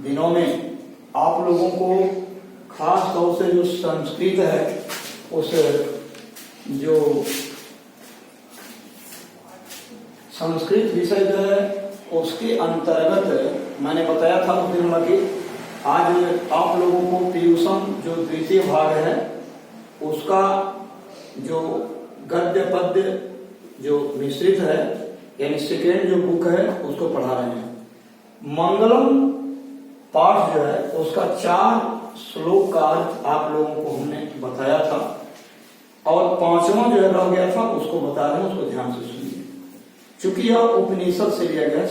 दिनों में आप लोगों को खास तौर से जो संस्कृत है उस जो संस्कृत विषय जो है उसके अंतर्गत मैंने बताया था उस दिन कि आज आप लोगों को पीयूषम जो द्वितीय भाग है उसका जो गद्य पद्य जो मिश्रित है यानी सेकेंड जो बुक है उसको पढ़ा रहे हैं। मंगलम पाठ जो है उसका 4 श्लोक का अर्थ आप लोगों को हमने बताया था और 5वां जो है रह गया था उसको बता रहे हैं, उसको ध्यान से सुनिए। चूंकि यह उपनिषद से लिया गया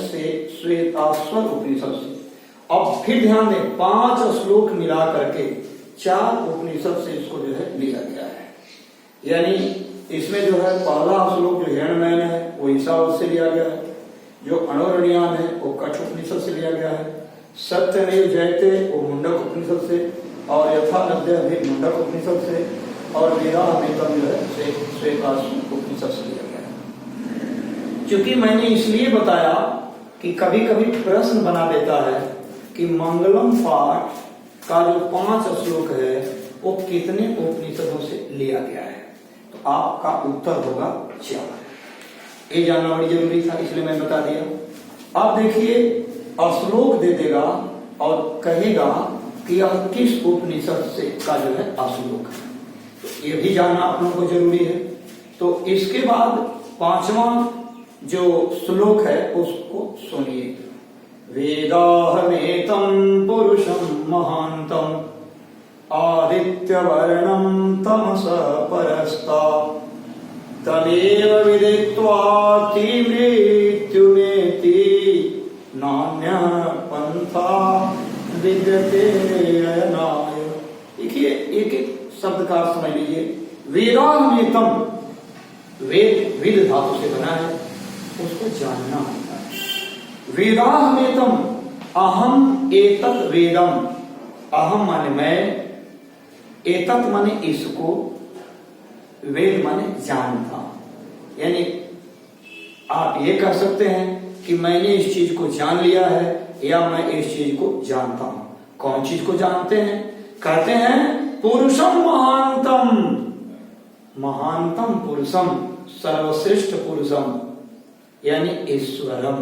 श्वेताश्वर उपनिषद से। अब फिर ध्यान दें 5 श्लोक मिला करके 4 उपनिषद से इसको जो है लिया गया है। यानी इसमें जो है पहला श्लोक जो हिरण्मय है वो ईशावास्य से लिया गया है, जो अणोरणीयान है वो कठ उपनिषद से लिया गया है, सत्यमेव जयते वो मुंडक उपनिषद से और यथा नद्य भी मुंडक उपनिषद से और वेदाहमेतम जो है श्वेताश्वर उपनिषद से लिया गया है। क्योंकि मैंने इसलिए बताया कि कभी कभी प्रश्न बना देता है कि मंगलम पाठ का जो 5 श्लोक है वो कितने उपनिषदों से लिया गया है, तो आपका उत्तर होगा 4। ये जानना बड़ी जरूरी था इसलिए मैं बता दिया। अब देखिए श्लोक दे देगा और कहेगा कि यह किस उपनिषद से का जो है श्लोक है, तो ये भी जानना आप लोगों को जरूरी है। तो इसके बाद 5वां जो श्लोक है उसको सुनिए। वेदाहमेतं पुरुषं महान्तं आदित्यवर्णं तमसः परस्तात् तमेव विदित्वा मृत्युमेति नान्यः पंथा विद्यते अयनाय। देखिए एक एक शब्द का समझ लीजिए। वेदाहमेतं, वेद विद धातु से बना है, उसको जानना होता है। वेदाहमेतं अहम एतत् वेदम, अहम माने मैं, एतत् माने इसको, वेद माने जानता। यानी आप ये कह सकते हैं कि मैंने इस चीज को जान लिया है या मैं इस चीज को जानता हूं। कौन चीज को जानते हैं? कहते हैं पुरुषम महानतम, महानतम पुरुषम, सर्वश्रेष्ठ पुरुषम यानी ईश्वरम।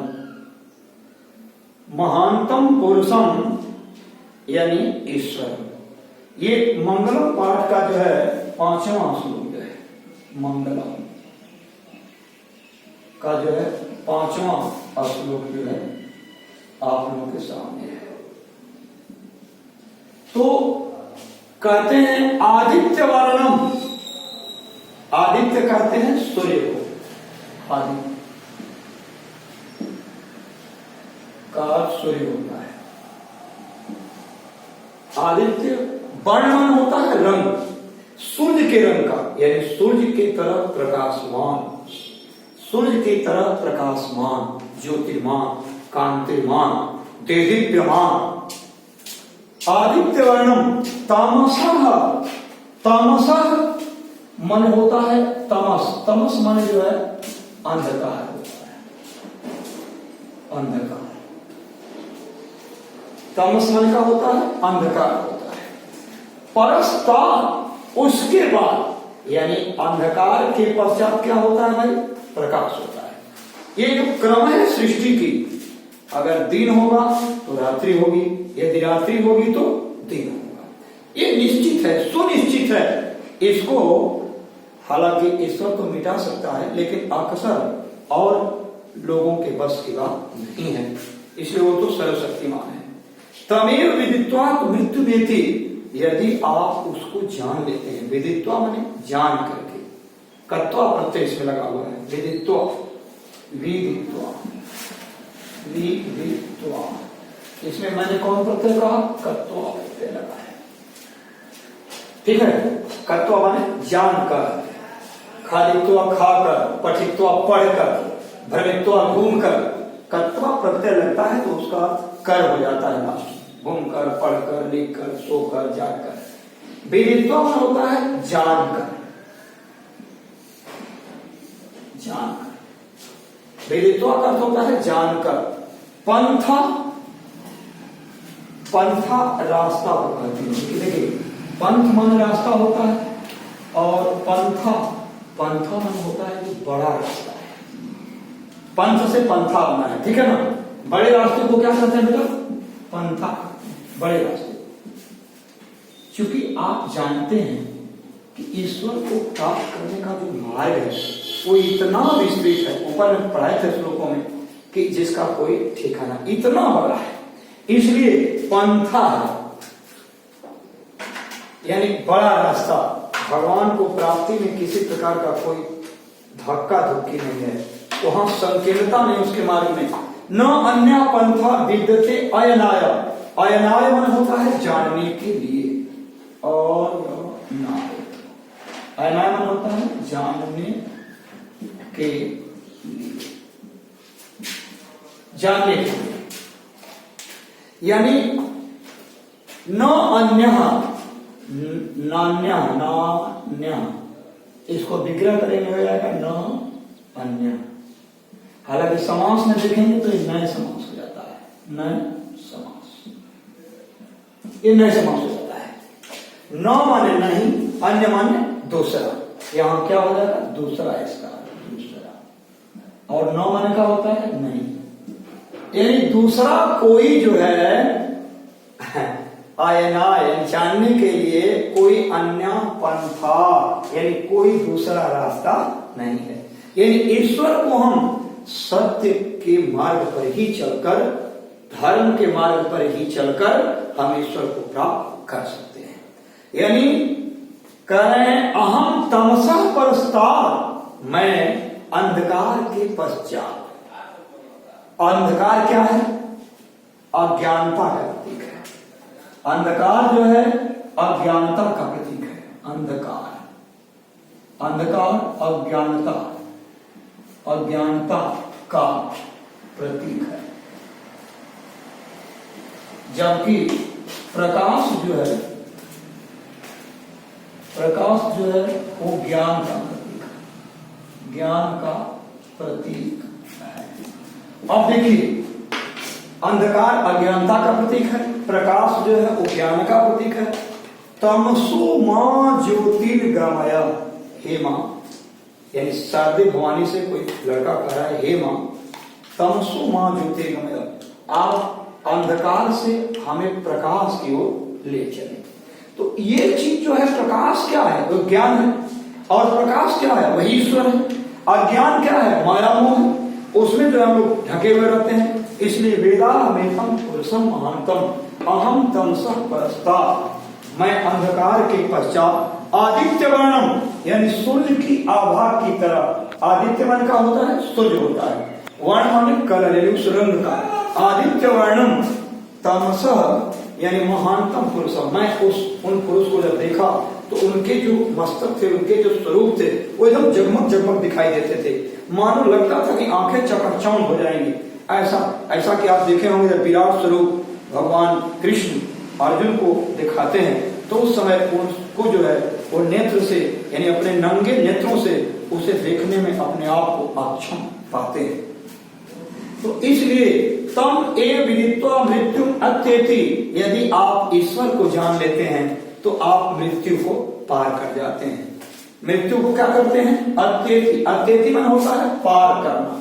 महानतम पुरुषम यानी ईश्वर। ये मंगलम पाठ का जो है 5वां श्लोक है। मंगलम का जो है 5वां श्लोक जो है आप लोगों के सामने है। तो कहते हैं आदित्य वर्णम, आदित्य कहते हैं सूर्य को, आदित्य का सूर्य होता है। आदित्य वर्णन होता है रंग, सूर्य के रंग का, यानी सूर्य की तरह प्रकाशमान, सूर्य की तरह प्रकाशमान, ज्योतिर्मान, कांतिमान, देदीप्यमान। आदित्य वर्णम तामसः, तामसः मन होता है तमस, तमस मन जो है अंधकार होता है, अंधकार। तमस मन का होता है अंधकार होता है। परस्तात् उसके बाद, यानी अंधकार के पश्चात क्या होता है भाई? प्रकाश होता है। ये जो क्रम है सृष्टि की, अगर दिन होगा तो रात्रि होगी, यदि रात्रि होगी तो दिन होगा। ये निश्चित है, सुनिश्चित है। इसको हालांकि ईश्वर तो मिटा सकता है लेकिन अक्सर और लोगों के बस की बात नहीं है, इसलिए वो तो सर्वशक्तिमान है। तमेव विदित्वा मृत्युमेति, यदि आप उसको जान लेते हैं, विदित्वा माने जान करके, कत्वा प्रत्यय इसमें लगा हुआ है, विदित्वा, विदित्वा, विदित्वा, इसमें मैंने कौन प्रत्यय कहा? कत्वा प्रत्यय लगा है, ठीक है। कत्वा माने जानकर, खादित्वा खाकर, पठित्वा पढ़कर, भ्रमित्वा घूमकर, कत्वा प्रत्यय लगता है तो उसका कर हो जाता है लास्ट, घूमकर, पढ़कर, लिखकर, सोकर, जागकर। विदित्वा होता है जानकर, जानकर। विदित्वा का अर्थ होता है जानकर। पंथा पंथा रास्ता को कहते हैं। देखिए पंथ मन रास्ता होता है और पंथा मन होता है जो बड़ा रास्ता है। पंथ से पंथा बना है, ठीक है ना। बड़े रास्ते को क्या कहते हैं बेटा? पंथा, बड़े रास्ते। क्योंकि आप जानते हैं कि ईश्वर को प्राप्त करने का जो मार्ग है वो इतना विस्तृत है, ऊपर में पढ़ाए थे श्लोकों में, कि जिसका कोई ठिकाना, इतना बड़ा है। इसलिए पंथा है यानी बड़ा रास्ता। भगवान को प्राप्ति में किसी प्रकार का कोई धक्का धुक्की नहीं है, वहां संकीर्णता नहीं उसके मार्ग में। न अन्य पंथा विद्यते अयनाय। अयनाय मन होता है जानने के लिए, और अयनाय मन होता है जानने के लिए, जानने के लिए। यानी न अन्य नान्य, नान्य, इसको विग्रह करेंगे हो जाएगा न अन्य। हालांकि समास में देखेंगे तो ये नए समास हो जाता है, नए समास, ये नए समास हो जाता है। न माने नहीं, अन्य माने दूसरा, यहां क्या हो जाएगा? दूसरा, इसका दूसरा। और न माने का होता है नहीं, यानी दूसरा कोई जो है आयनाय जानने के लिए कोई अन्य पंथा यानी कोई दूसरा रास्ता नहीं है। यानी ईश्वर को हम सत्य के मार्ग पर ही चलकर, धर्म के मार्ग पर ही चलकर हम ईश्वर को प्राप्त कर सकते हैं। यानी कह रहे हैं अहम तमसः परस्तात्, मैं अंधकार के पश्चात। अंधकार क्या है? अज्ञानता का प्रतीक है। अंधकार जो है अज्ञानता का प्रतीक है। अंधकार, अंधकार अज्ञानता, अज्ञानता का प्रतीक है। जबकि प्रकाश जो है, प्रकाश जो है वो ज्ञान का प्रतीक है, ज्ञान का प्रतीक है। अब देखिए अंधकार अज्ञानता का प्रतीक है, प्रकाश जो है वो ज्ञान का प्रतीक है। तमसो मां ज्योतिर्गमय, हे मां, यानी शारदे भवानी से कोई लड़का कह रहा है हे मां तमसो मां ज्योतिर्गमय, आप अंधकार से हमें प्रकाश की ओर ले चले। तो ये चीज जो है प्रकाश क्या है? वो ज्ञान है। और प्रकाश क्या है? वही ईश्वर है। अज्ञान क्या है? माया मोह, उसमें जो हम लोग ढके हुए रहते हैं। इसलिए वेदाहमेकं पुरुषं महान्तम अहम तमसः परस्तात्, मैं अंधकार के पश्चात आदित्य वर्णम यानी सूर्य की आभा की तरह। आदित्य वर्ण का होता है सूर्य होता है, वर्ण माने कलर यानी उस रंग का। आदित्य वर्णम तमसः यानी महानतम पुरुष, मैं उन पुरुष को जब देखा तो उनके जो मस्तक थे, उनके जो स्वरूप थे वो एकदम जगमग जगमग दिखाई देते थे, मानो लगता था कि आंखें चकाचौंध हो जाएंगी। ऐसा कि आप देखे होंगे जब विराट स्वरूप भगवान कृष्ण अर्जुन को दिखाते हैं तो उस समय उसको जो है वो नेत्र से यानी अपने नंगे नेत्रों से उसे देखने में अपने आप को अक्षम पाते हैं। तो इसलिए तम ए विदित्वा मृत्यु अत्येति, यदि आप ईश्वर को जान लेते हैं तो आप मृत्यु को पार कर जाते हैं। मृत्यु को क्या करते हैं? अत्येति, अत्येति मन होता है पार करना।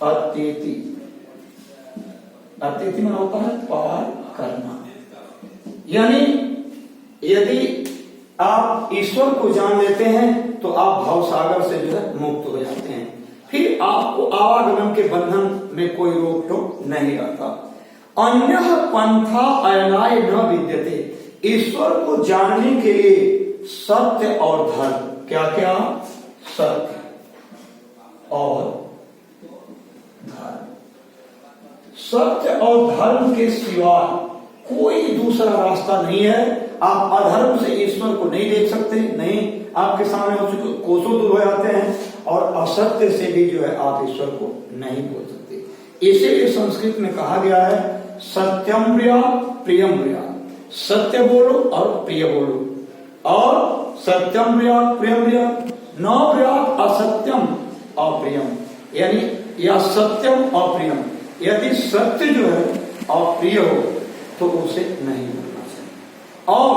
अत्येति, अत्येति मन होता है पार करना। यानी यदि आप ईश्वर को जान लेते हैं तो आप भवसागर से जो है मुक्त हो जाते हैं, फिर आपको आवागमन के बंधन में कोई रोक टोक नहीं रहता। अन्यः पंथा अयनाय न विद्यते, ईश्वर को जानने के लिए सत्य और धर्म, क्या क्या? सत्य और धर्म, सत्य और धर्म के सिवा कोई दूसरा रास्ता नहीं है। आप अधर्म से ईश्वर को नहीं देख सकते, नहीं, आपके सामने कोसों दूर हो जाते हैं, और असत्य से भी जो है आप ईश्वर को नहीं बोल सकते। इसीलिए संस्कृत में कहा गया है सत्यम प्रिया प्रियम प्रिया, सत्य बोलो और प्रिय बोलो, और सत्यम प्रिया प्रियम प्रिया न प्रिया असत्यम अप्रियम, यानी या सत्यम अप्रियम। यदि सत्य जो है अप्रिय हो तो उसे नहीं बोलना चाहिए। और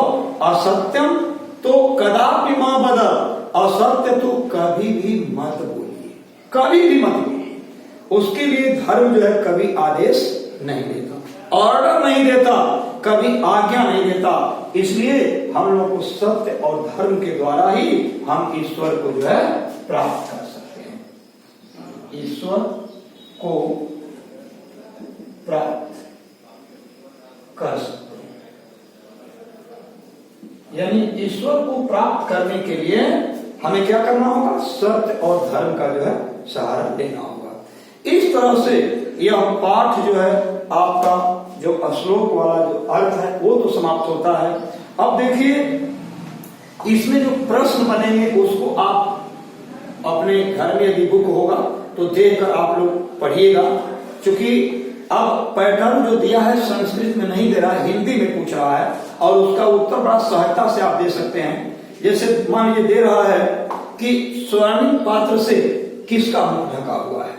असत्यम तो कदापि मां बदल, असत्य तो कभी भी मत बोलिए, कभी भी मत बोलिए। उसके लिए धर्म जो है कभी आदेश नहीं देता, ऑर्डर नहीं देता, कभी आज्ञा नहीं देता। इसलिए हम लोग को सत्य और धर्म के द्वारा ही हम ईश्वर को जो है प्राप्त कर सकते हैं, ईश्वर को प्राप्त कर सकते हैं। यानी ईश्वर को प्राप्त करने के लिए हमें क्या करना होगा? सत्य और धर्म का जो है सहारा लेना होगा। इस तरह से यह पाठ जो है आपका जो श्लोक वाला जो अर्थ है वो तो समाप्त होता है। अब देखिए इसमें जो प्रश्न बनेंगे उसको आप अपने घर में यदि बुक होगा तो देखकर आप लोग पढ़िएगा, क्योंकि अब पैटर्न जो दिया है संस्कृत में नहीं दे रहा है, हिंदी में पूछ रहा है और उसका उत्तर बड़ा सहजता से आप दे सकते हैं। जैसे मान लीजिए दे रहा है कि स्वर्णिम पात्र से किसका मुख ढका हुआ है।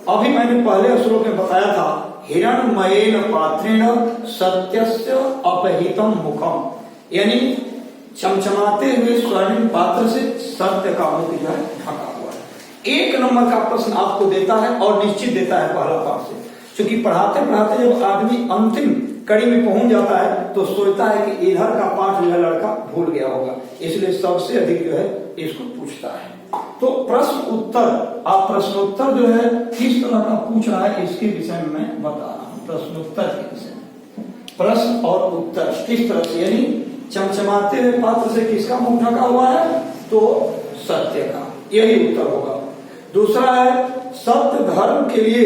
अभी मैंने पहले श्लोक में बताया था, हिरण्मयेन पात्रेण सत्यस्य अपहितम मुखम, यानी चमचमाते हुए स्वर्णिम पात्र से सत्य का मुख जो है ढका हुआ है। 1 नंबर का प्रश्न आपको देता है और निश्चित देता है पहला पाठ से, क्योंकि पढ़ाते पढ़ाते जब आदमी अंतिम कड़ी में पहुंच जाता है तो सोचता है कि इधर का पाठ जो है लड़का भूल गया होगा, इसलिए सबसे अधिक जो है इसको पूछता है। तो प्रश्न उत्तर, आप प्रश्नोत्तर जो है किस तरह का पूछ रहा है इसके विषय में मैं बता रहा हूँ। प्रश्नोत्तर के विषय में प्रश्न और उत्तर किस तरह से, यानी चमचमाते हुए पात्र से किसका मुख ढका हुआ है? तो सत्य का, यही उत्तर होगा। दूसरा है सत्य धर्म के लिए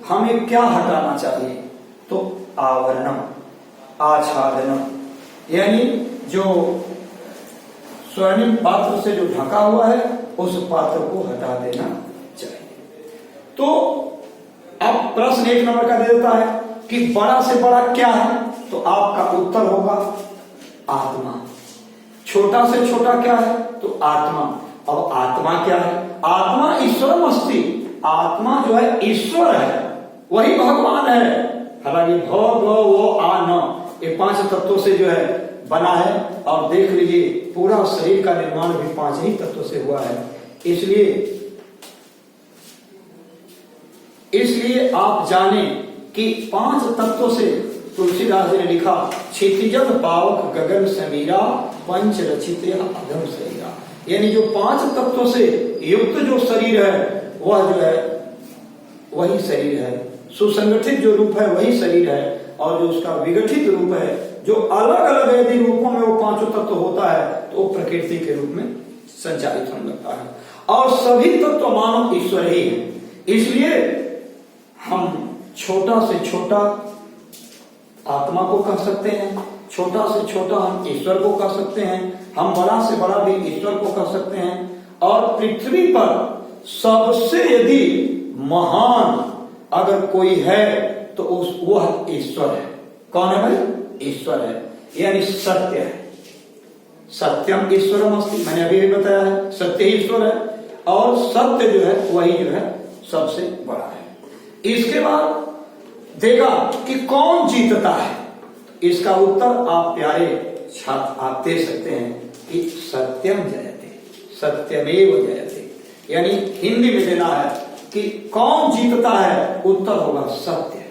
हमें क्या हटाना चाहिए? तो आवरणम, आच्छादनम, यानी जो स्वर्णिम पात्र से जो ढका हुआ है उस पात्र को हटा देना चाहिए। तो अब प्रश्न 1 नंबर का दे देता है कि बड़ा से बड़ा क्या है? तो आपका उत्तर होगा आत्मा। छोटा से छोटा क्या है? तो आत्मा। अब आत्मा क्या है? आत्मा ईश्वरम अस्ति, आत्मा जो है ईश्वर है, वही भगवान है। हालांकि भव वो आ न, ये 5 तत्वों से जो है बना है। और देख लीजिए पूरा शरीर का निर्माण भी 5 ही तत्वों से हुआ है। इसलिए आप जाने कि 5 तत्वों से तुलसीदास जी ने लिखा, क्षितिजत पावक गगन समीरा पंच रचित अधम शरीरा, यानी जो 5 तत्वों से युक्त जो शरीर है वह जो है वही शरीर है। सुसंगठित जो रूप है वही शरीर है, और जो उसका विगठित रूप है, जो अलग अलग यदि रूपों में वो 5 तत्व होता है तो वो प्रकृति के रूप में संचालित होने लगता है। और सभी तत्व मानव ईश्वर ही है। इसलिए हम छोटा से छोटा आत्मा को कह सकते हैं, छोटा से छोटा हम ईश्वर को कह सकते हैं, हम बड़ा से बड़ा भी ईश्वर को कह सकते हैं। और पृथ्वी पर सबसे यदि महान अगर कोई है तो वह ईश्वर है। कौन है भाई? ईश्वर है, यानी सत्य है। सत्यम ईश्वरम अस्ति, मैंने अभी भी बताया है, सत्य ईश्वर है और सत्य जो है वही जो है सबसे बड़ा है। इसके बाद देगा कि कौन जीतता है, इसका उत्तर आप प्यारे छात्र आप दे सकते हैं कि सत्यम जयते, सत्यमेव जयते, यानी हिंदी में देना है कि कौन जीतता है, उत्तर होगा सत्य।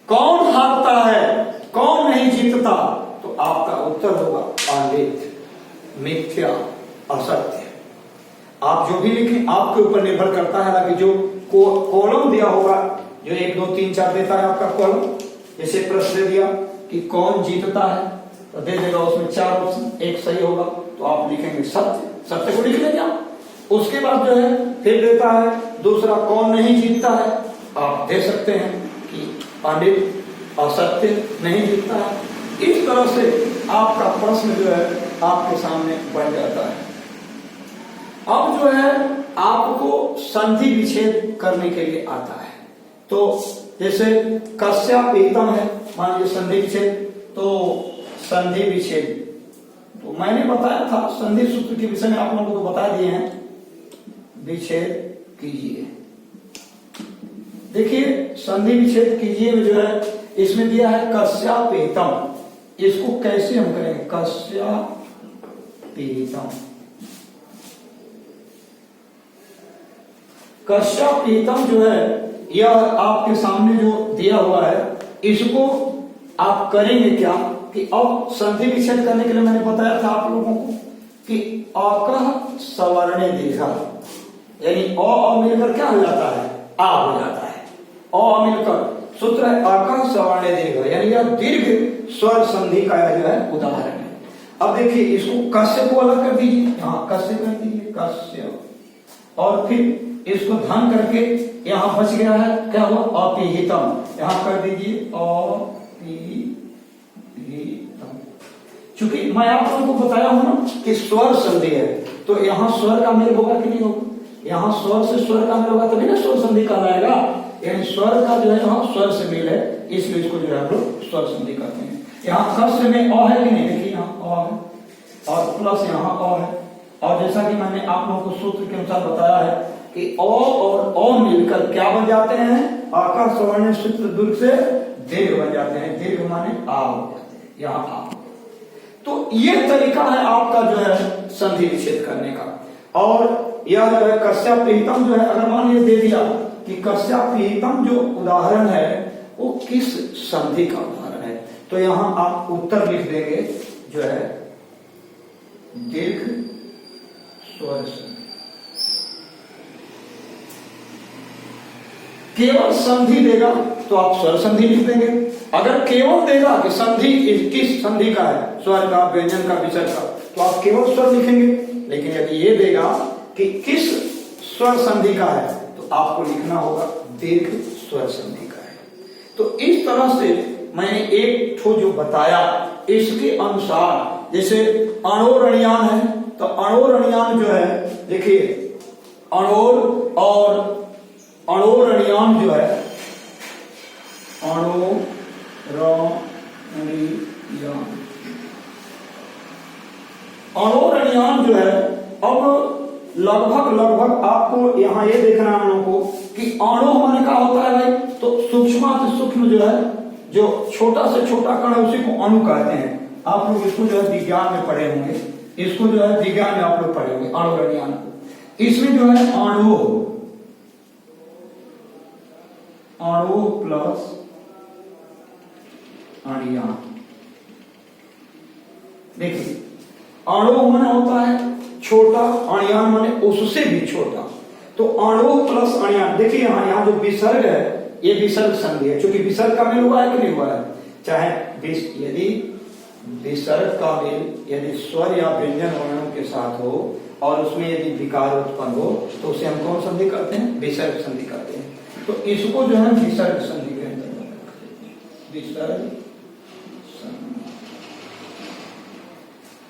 कौन हारता है, कौन नहीं जीतता, तो आपका उत्तर होगा पांडित, मिथ्या, असत्य। आप जो भी लिखें आपके ऊपर निर्भर करता है। हालांकि जो कॉलम दिया होगा, जो 1 2 3 4 देता है आपका कॉलम, जैसे प्रश्न दिया कि कौन जीतता है तो दे देगा उसमें 4 ऑप्शन, एक सही होगा तो आप लिखेंगे सत्य, सत्य को लिख लेंगे आप। उसके बाद जो है फिर देता है दूसरा कौन नहीं जीतता है, आप दे सकते हैं कि पांडित, असत्य, नहीं जीतता है। इस तरह से आपका प्रश्न जो है आपके सामने बन जाता है। अब जो है आपको संधि विच्छेद करने के लिए आता है। तो जैसे कस्यापीतम है, मान लीजिए संधि विच्छेद, तो संधि विच्छेद तो मैंने बताया था, संधि सूत्र के विषय में आप लोगों को बता दिए हैं। विच्छेद कीजिए, देखिए संधि विच्छेद कीजिए में जो है इसमें दिया है कस्यापेतम, इसको कैसे हम करेंगे? कस्यापेतम, कस्यापेतम जो है यह आपके सामने जो दिया हुआ है, इसको आप करेंगे क्या कि अब संधि विच्छेद करने के लिए मैंने बताया था आप लोगों को कि अकह सवर्णे दीर्घ, यानी अ मिलकर क्या हो जाता है? आ हो जाता है। अ मिलकर सूत्र है अकह सवर्णे दीर्घ, यानी यह दीर्घ स्वर संधि का जो है उदाहरण है। अब देखिए इसको कस्य को अलग कर दीजिए, यहाँ कस्य कर दीजिए, कस्य, और फिर इसको धन करके यहां बच गया है क्या हुआ? अपिहितम, यहां कर दीजिए अपिहितम। चूंकि मैं आप लोगों को बताया हूं ना कि स्वर संधि है, तो यहां स्वर का मेल होगा कि नहीं होगा? यहां स्वर से स्वर का मेल होगा तभी ना स्वर संधि कहलाएगा। यानी स्वर का जो है यहाँ स्वर से मेल है, इसलिए इसको जो है हम लोग स्वर संधि करते हैं। यहाँ कस्य में अ है कि नहीं? देखिए यहाँ अ है और प्लस यहाँ अ है, और जैसा कि मैंने आप लोगों को सूत्र के अनुसार बताया है कि अ और अ मिलकर क्या बन जाते हैं? आकार सवर्ण सूत्र दुर्ग से दीर्घ बन जाते हैं। दीर्घ माने आ हो जाते हैं, यहाँ आ। तो ये तरीका है आपका जो है संधि विच्छेद करने का। और यह जो है कस्यापेतम जो है, अगर मान लीजिए दे दिया कि कस्यापेतम जो उदाहरण है वो किस संधि का उदाहरण है, तो यहां आप उत्तर लिख देंगे जो है दीर्घ स्वर संधि। केवल संधि देगा तो आप स्वर संधि लिख देंगे। अगर केवल देगा कि संधि किस संधि का है, स्वर का, व्यंजन का, विसर्ग का, तो आप केवल स्वर लिखेंगे। लेकिन यदि ये देगा कि किस स्वर संधि का है, तो आपको लिखना होगा दीर्घ स्वर संधि का है। तो इस तरह से मैंने एक ठो जो बताया, इसके अनुसार जैसे अणोरणियान है, तो अणोरणियान जो है देखिए अणोर और अणोरणियान जो है, अणोरणियान जो है, अब लगभग आपको यहाँ ये देखना है हम लोगों को कि अणु माने का होता है भाई, तो सूक्ष्म से सूक्ष्म जो है, जो छोटा से छोटा कण है उसी को अणु कहते हैं। आप लोग इसको जो है विज्ञान में पढ़े होंगे, इसको जो है विज्ञान में आप लोग पढ़े होंगे अणोरणियान को। इसमें जो है अणु प्लस अणियान, देखिए अणु माने होता है छोटा, अणियान माने उससे भी छोटा। तो अणु प्लस अणियान, देखिए यहाँ जो विसर्ग है ये विसर्ग संधि है। क्योंकि विसर्ग का मेल हुआ है कि नहीं हुआ है? चाहे यदि विसर्ग का मेल यदि स्वर या व्यंजन वर्णों के साथ हो और उसमें यदि विकार उत्पन्न हो, तो उसे हम कौन संधि करते हैं? विसर्ग संधि करते हैं। तो इसको जो है विसर्ग संधि के अंतर्गत, विसर्ग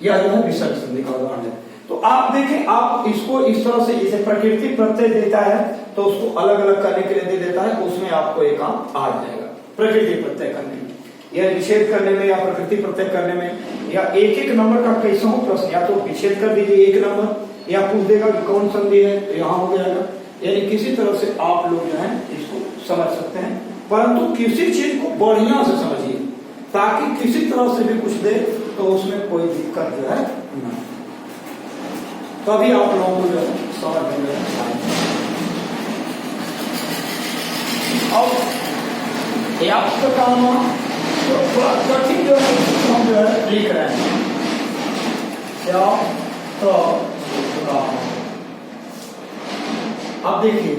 यह जो है विसर्ग संधि का उदाहरण है। तो आप देखें, आप इसको इस तरह से, जैसे प्रकृति प्रत्यय देता है तो उसको अलग अलग करने के लिए दे देता है, उसमें आपको एक काम आ जाएगा प्रकृति प्रत्यय करने में, या विच्छेद करने में, या प्रकृति प्रत्यय करने में, या एक एक नंबर का कैसा हो प्रश्न, या तो विच्छेद कर दीजिए एक नंबर, या पूछ देगा कि कौन संधि है, तो यहाँ हो जाएगा। यानी किसी तरह से आप लोग जो है इसको समझ सकते हैं, परंतु किसी चीज को बढ़िया से समझिए ताकि किसी तरह से भी कुछ दे तो उसमें कोई दिक्कत जो है ना, तभी आप लोगों को जो है समझ में आएगा। अब याप्त काम तो थोड़ा कठिन जो है हम जो है लिख रहे हैं। अब देखिए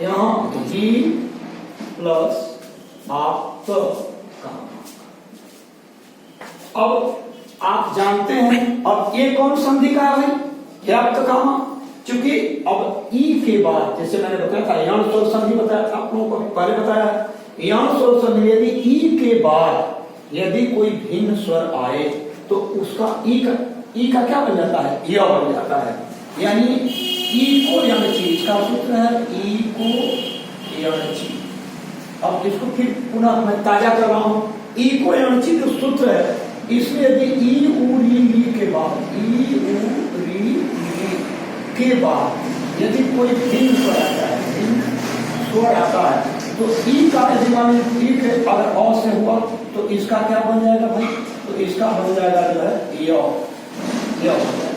यहाँ ही प्लस आप काम। अब आप जानते हैं, अब ये कौन संधि का है भाई? व्याप्त काम। चूंकि अब ई के बाद, जैसे मैंने बताया था यण स्वर संधि बताया था आप लोगों को, पहले बताया यण स्वर संधि, यदि ई के बाद यदि कोई भिन्न स्वर आए तो उसका ई का क्या बन जाता है? य बन जाता है। यानी ई को यणची, इसका सूत्र है ई को यणची। अब इसको फिर पुनः मैं ताजा कर रहा हूं। ई को यणची जो सूत्र है, इसमें यदि ई उ री के बाद, ई उ री के बाद यदि कोई भिन्न स्वर आता है, भिन्न स्वर आता है, तो तो ई का यदि मान लीजिए ठीक है, अगर अ से हुआ तो इसका क्या बन जाएगा भाई, तो इसका बन जाएगा जो है य बन जाएगा।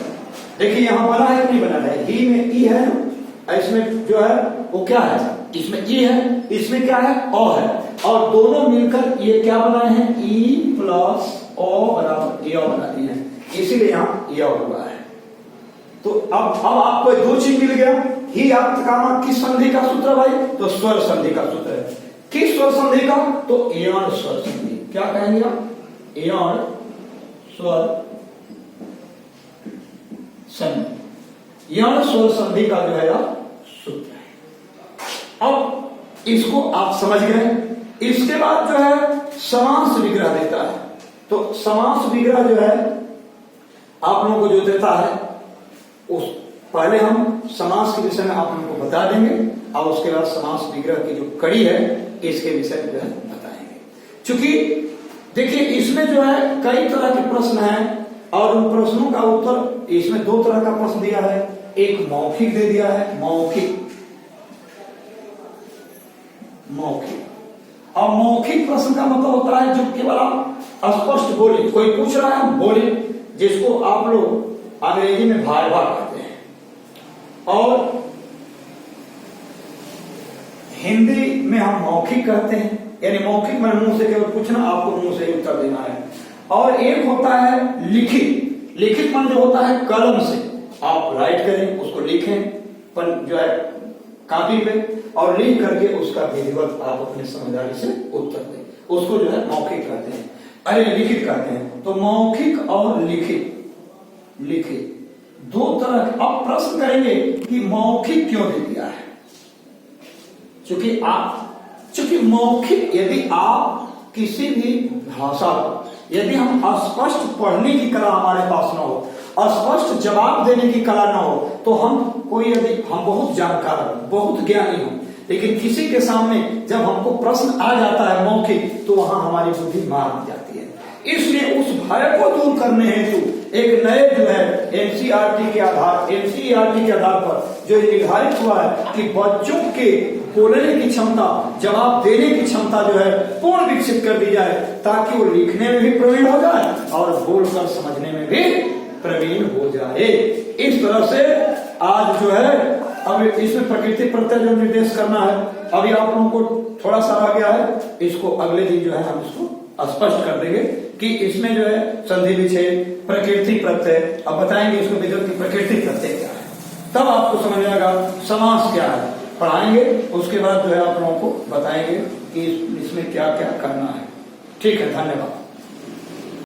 देखिए यहां बना है कि नहीं बना है, ही में ई है ना, इसमें जो है वो क्या है, इसमें ई है, इसमें क्या है अ है, और दोनों मिलकर ये क्या बनाए हैं, ई प्लस ओ बराबर य बना दिए हैं, इसीलिए यहां य हुआ है। तो अब आपको दो चीज मिल गया, ही अर्थ का किस संधि का सूत्र है भाई, तो स्वर संधि का सूत्र है। किस स्वर संधि का, तो यण स्वर संधि। क्या कहेंगे आप, यण स्वर संधि, यण स्वर संधि का जो है सूत्र है। अब इसको आप समझ गए। इसके बाद जो है समास विग्रह देता है, तो समास विग्रह जो है आप लोगों को जो देता है, उस पहले हम समास के विषय में आप लोगों को बता देंगे, और उसके बाद समास विग्रह की जो कड़ी है इसके विषय में जो है बताएंगे। क्योंकि देखिए इसमें जो है कई तरह के प्रश्न हैं, और उन प्रश्नों का उत्तर इसमें दो तरह का प्रश्न दिया है, एक मौखिक दे दिया है, मौखिक और मौखिक प्रश्न का मतलब होता है जो केवल आप स्पष्ट बोले, कोई पूछ रहा है बोले, जिसको आप लोग अंग्रेजी में वाइवा कहते हैं, और हिंदी में हम मौखिक कहते हैं। यानी मौखिक में मुंह से केवल पूछना, आपको मुंह से उत्तर देना है। और एक होता है लिखित, लिखित मन जो होता है कलम से आप राइट करें, उसको लिखें पर जो है कॉपी पे, और लिख करके उसका विधिवत आप अपने समझदारी से उत्तर दें, उसको जो है मौखिक कहते हैं, अरे लिखित कहते हैं। तो मौखिक और लिखित, लिखित दो तरह। अब प्रश्न करेंगे कि मौखिक क्यों दे दिया है, चूंकि मौखिक, यदि आप किसी भी भाषा को, यदि हम स्पष्ट पढ़ने की कला हमारे पास न हो, स्पष्ट जवाब देने की कला न हो, तो हम कोई, यदि हम बहुत जानकार बहुत ज्ञानी हो, लेकिन किसी के सामने जब हमको प्रश्न आ जाता है मौखिक, तो वहां हमारी बुद्धि मार दी जाती है। इसलिए उस भय को दूर करने हेतु एक नए जो है एनसीईआरटी के आधार पर जो निर्धारित हुआ है कि बच्चों के बोलने की क्षमता, जवाब देने की क्षमता जो है पूर्ण विकसित कर दी जाए, ताकि वो लिखने में भी प्रवीण हो जाए और बोलकर समझने में भी प्रवीण हो जाए। इस तरह से आज जो है, अब इसमें प्रकृति प्रत्यय जो निर्देश करना है, अभी आप लोगों को थोड़ा सा रह गया है, इसको अगले दिन जो है हम इसको स्पष्ट कर देंगे कि इसमें जो है संधि विच्छेद, प्रकृति प्रत्यय, अब बताएंगे इसको विगत की प्रकृति प्रत्यय क्या है, तब आपको समझ में आएगा समास क्या है, पढ़ाएंगे। उसके बाद जो है आप लोगों को बताएंगे कि इसमें क्या क्या करना है। ठीक है, धन्यवाद।